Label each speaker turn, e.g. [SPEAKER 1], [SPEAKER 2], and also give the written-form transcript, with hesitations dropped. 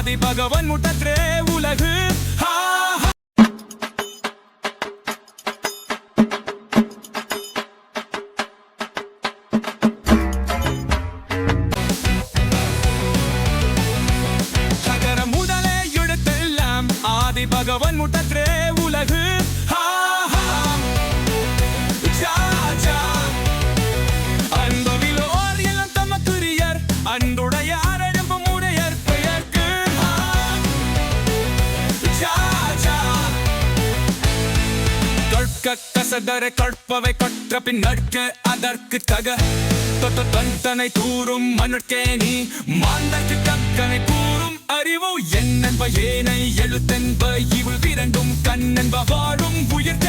[SPEAKER 1] ஆதி பகவன் முட்டற்றே உலகு சகர முதலே எழுத்தெல்லாம் ஆதி பகவன் முட்டற்றே உலகு அன்புடைய அரழும்பு முடையர் பெயர்க்கு கற்க கசடரை கற்பவை கற்ற பின் நட்க அதற்கு தக தன்தனை தூரும் மனுக்கே நீ மாந்தற்கு தக்கனை கூறும் அறிவோ என்னென்ப ஏனை எழுத்தென்ப இவள் விரண்டும் கண்ணென்ப வாழும் உயிர்